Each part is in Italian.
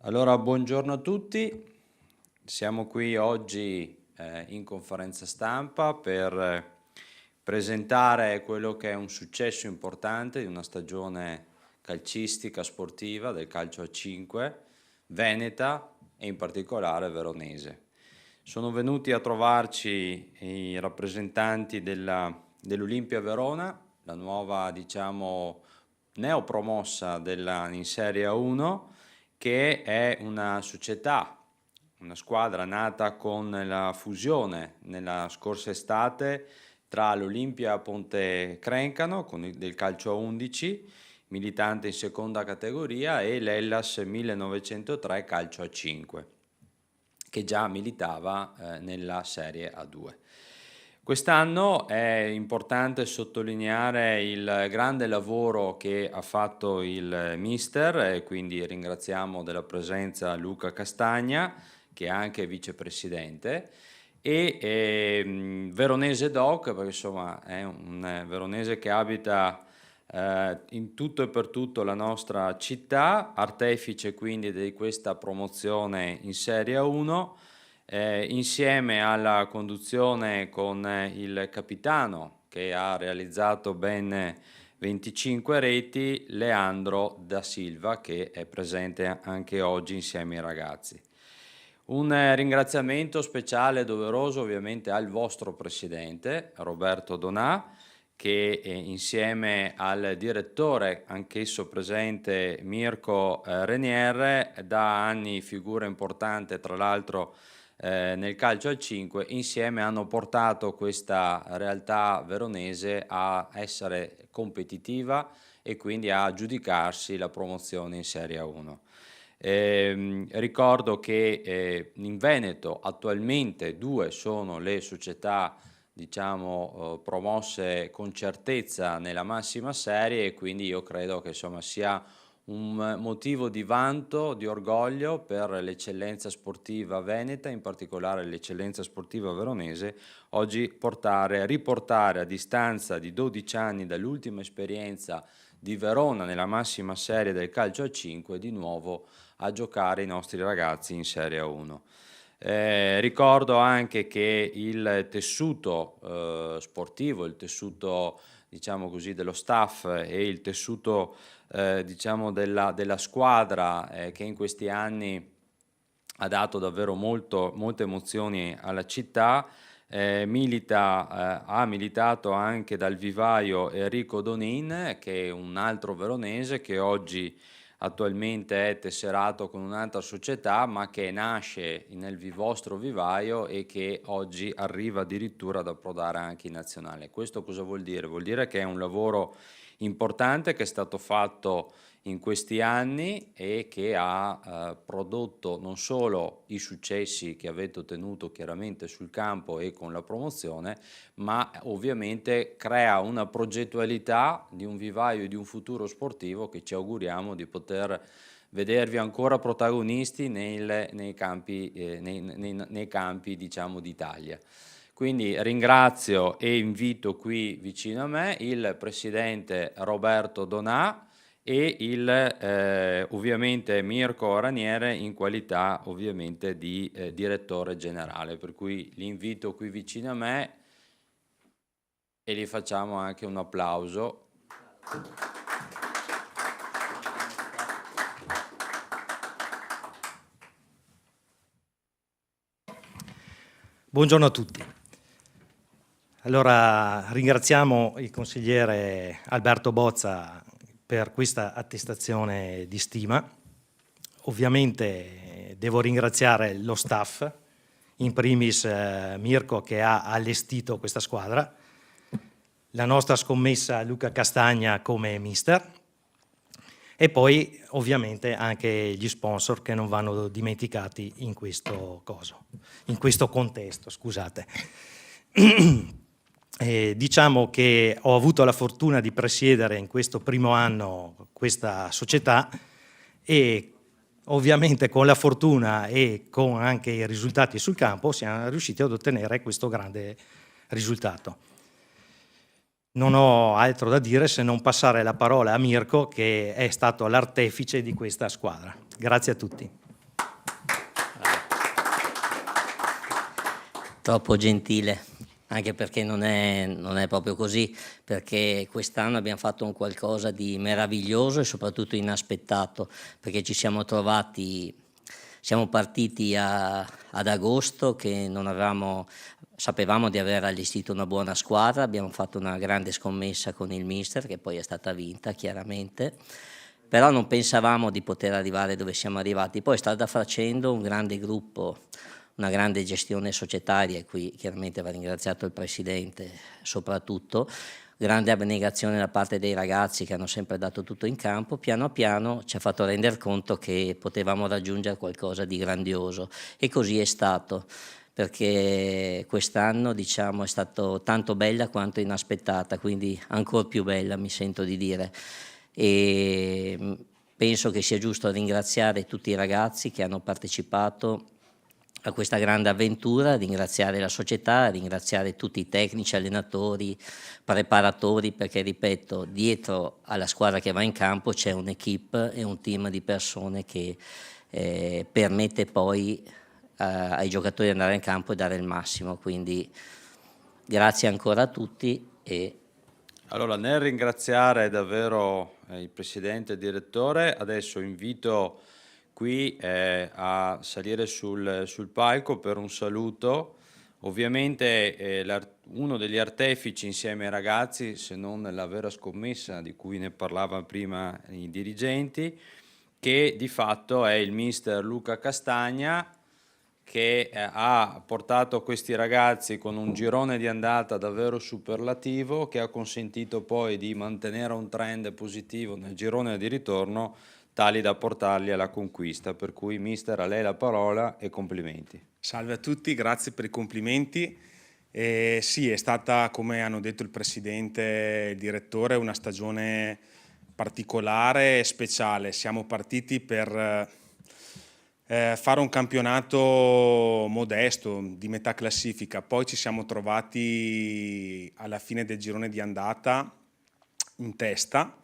Allora, buongiorno a tutti. Siamo qui oggi in conferenza stampa per presentare quello che è un successo importante di una stagione calcistica sportiva del calcio a 5 veneta e in particolare veronese. Sono venuti a trovarci i rappresentanti dell'Olimpia Verona, la nuova, diciamo, neopromossa in Serie A1, che è una società, una squadra nata con la fusione nella scorsa estate tra l'Olimpia Ponte Crencano del calcio a 11, militante in seconda categoria, e l'Hellas 1903 calcio a 5, che già militava nella Serie A2. Quest'anno è importante sottolineare il grande lavoro che ha fatto il mister, e quindi ringraziamo della presenza Luca Castagna, che è anche vicepresidente, e Veronese Doc, perché insomma è un veronese che abita in tutto e per tutto la nostra città, artefice quindi di questa promozione in Serie A1, insieme alla conduzione con il capitano che ha realizzato ben 25 reti, Leandro da Silva, che è presente anche oggi insieme ai ragazzi. Un ringraziamento speciale e doveroso ovviamente al vostro presidente Roberto Donà, che insieme al direttore, anch'esso presente, Mirko Renier, da anni figura importante tra l'altro nel calcio al 5, insieme hanno portato questa realtà veronese a essere competitiva e quindi a giudicarsi la promozione in Serie A1. Ricordo che in Veneto attualmente 2 sono le società, diciamo, promosse con certezza nella massima serie, e quindi io credo che insomma sia un motivo di vanto, di orgoglio per l'eccellenza sportiva veneta, in particolare l'eccellenza sportiva veronese, oggi riportare a distanza di 12 anni dall'ultima esperienza di Verona nella massima serie del calcio a 5 di nuovo a giocare i nostri ragazzi in Serie A1. Ricordo anche che il tessuto sportivo, il tessuto, diciamo così, dello staff e il tessuto diciamo della squadra che in questi anni ha dato davvero molte emozioni alla città, ha militato anche dal vivaio Enrico Donin, che è un altro veronese che oggi attualmente è tesserato con un'altra società, ma che nasce nel vostro vivaio e che oggi arriva addirittura ad approdare anche in nazionale. Questo cosa vuol dire? Vuol dire che è un lavoro importante che è stato fatto in questi anni e che ha prodotto non solo i successi che avete ottenuto chiaramente sul campo e con la promozione, ma ovviamente crea una progettualità di un vivaio e di un futuro sportivo che ci auguriamo di poter vedervi ancora protagonisti nei campi diciamo d'Italia. Quindi ringrazio e invito qui vicino a me il presidente Roberto Donà e ovviamente Mirko Raniere in qualità ovviamente di direttore generale, per cui li invito qui vicino a me e gli facciamo anche un applauso. Buongiorno a tutti. Allora ringraziamo il consigliere Alberto Bozza per questa attestazione di stima. Ovviamente devo ringraziare lo staff, in primis Mirko che ha allestito questa squadra, la nostra scommessa Luca Castagna come mister e poi ovviamente anche gli sponsor che non vanno dimenticati in questo contesto, scusate. Diciamo che ho avuto la fortuna di presiedere in questo primo anno questa società e ovviamente con la fortuna e con anche i risultati sul campo siamo riusciti ad ottenere questo grande risultato. Non ho altro da dire se non passare la parola a Mirko, che è stato l'artefice di questa squadra. Grazie a tutti. Troppo gentile, anche perché non è proprio così, perché quest'anno abbiamo fatto un qualcosa di meraviglioso e soprattutto inaspettato, perché ci siamo trovati, siamo partiti ad agosto che sapevamo di aver allestito una buona squadra, abbiamo fatto una grande scommessa con il mister che poi è stata vinta chiaramente, però non pensavamo di poter arrivare dove siamo arrivati. Poi strada facendo un grande gruppo, una grande gestione societaria, e qui chiaramente va ringraziato il Presidente soprattutto, grande abnegazione da parte dei ragazzi che hanno sempre dato tutto in campo, piano piano ci ha fatto rendere conto che potevamo raggiungere qualcosa di grandioso e così è stato, perché quest'anno diciamo è stato tanto bella quanto inaspettata, quindi ancora più bella mi sento di dire. E penso che sia giusto ringraziare tutti i ragazzi che hanno partecipato a questa grande avventura, ringraziare la società, ringraziare tutti i tecnici, allenatori, preparatori, perché ripeto, dietro alla squadra che va in campo c'è un'equipe e un team di persone che permette poi ai giocatori di andare in campo e dare il massimo, quindi grazie ancora a tutti. Allora, nel ringraziare davvero il Presidente e il Direttore, adesso invito qui a salire sul palco per un saluto. Ovviamente uno degli artefici insieme ai ragazzi, se non la vera scommessa di cui ne parlavano prima i dirigenti, che di fatto è il mister Luca Castagna, che ha portato questi ragazzi con un girone di andata davvero superlativo, che ha consentito poi di mantenere un trend positivo nel girone di ritorno, tali da portarli alla conquista. Per cui mister, a lei la parola e complimenti. Salve a tutti, grazie per i complimenti. Sì, è stata, come hanno detto il Presidente e il Direttore, una stagione particolare e speciale. Siamo partiti per fare un campionato modesto, di metà classifica, poi ci siamo trovati alla fine del girone di andata in testa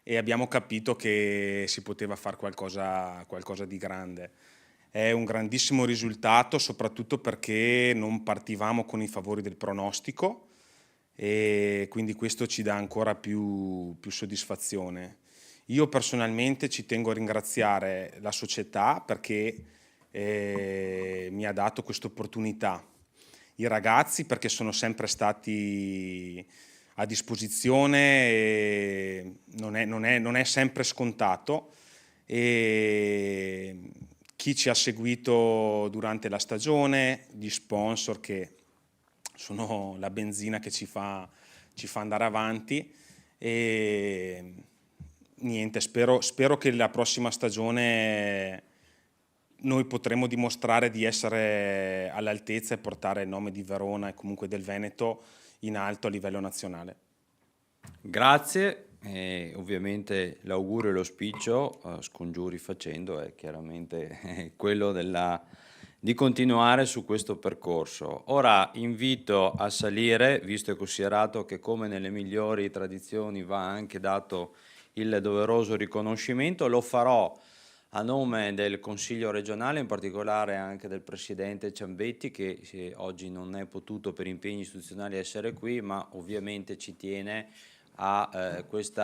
e abbiamo capito che si poteva fare qualcosa di grande. È un grandissimo risultato, soprattutto perché non partivamo con i favori del pronostico e quindi questo ci dà ancora più soddisfazione. Io personalmente ci tengo a ringraziare la società perché mi ha dato questa opportunità, i ragazzi perché sono sempre stati a disposizione e non è sempre scontato, e chi ci ha seguito durante la stagione, gli sponsor che sono la benzina che ci fa andare avanti e niente, spero che la prossima stagione noi potremo dimostrare di essere all'altezza e portare il nome di Verona e comunque del Veneto in alto a livello nazionale. Grazie, ovviamente l'augurio e l'auspicio, scongiuri facendo, è chiaramente quello di continuare su questo percorso. Ora invito a salire, visto e considerato che come nelle migliori tradizioni va anche dato il doveroso riconoscimento, lo farò a nome del Consiglio regionale, in particolare anche del Presidente Ciambetti, che oggi non è potuto per impegni istituzionali essere qui, ma ovviamente ci tiene a questo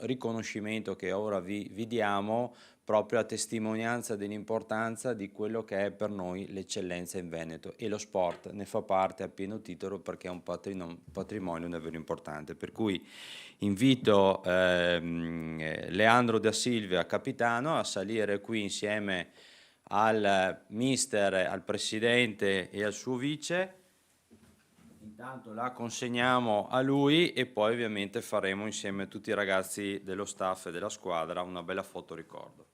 riconoscimento che ora vi diamo, proprio a testimonianza dell'importanza di quello che è per noi l'eccellenza in Veneto, e lo sport ne fa parte a pieno titolo perché è un patrimonio davvero importante. Per cui invito Leandro da Silvia, capitano, a salire qui insieme al mister, al presidente e al suo vice. Intanto la consegniamo a lui e poi ovviamente faremo insieme a tutti i ragazzi dello staff e della squadra una bella foto ricordo.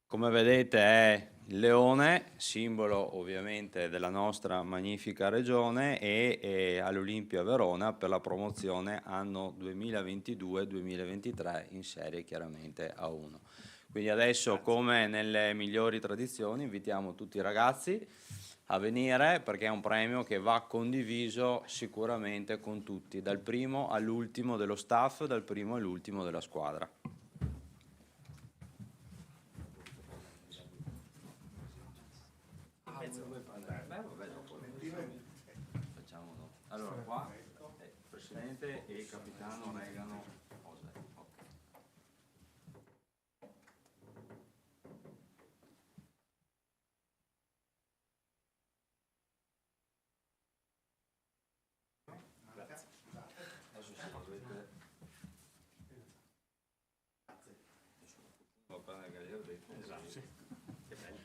Come vedete è il leone, simbolo ovviamente della nostra magnifica regione, e all'Olimpia Verona per la promozione anno 2022-2023 in serie chiaramente A1. Quindi adesso, come nelle migliori tradizioni, invitiamo tutti i ragazzi a venire, perché è un premio che va condiviso sicuramente con tutti, dal primo all'ultimo dello staff, dal primo all'ultimo della squadra. Allora qua il presidente e il capitano regano cose. Adesso se volete va bene il galliero dentro. Esatto. Che bello.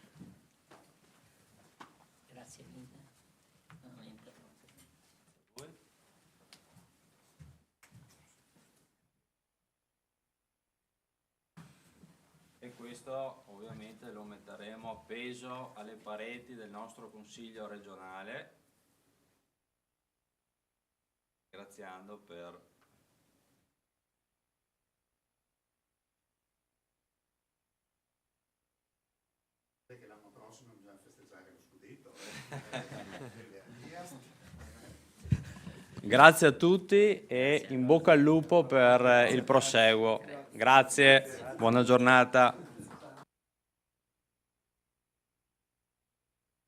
Grazie mille. Veramente. Voi? E questo ovviamente lo metteremo appeso alle pareti del nostro consiglio regionale, ringraziando per che l'anno prossimo bisogna festeggiare lo scudetto. Grazie a tutti e in bocca al lupo per il proseguo. Grazie, buona giornata.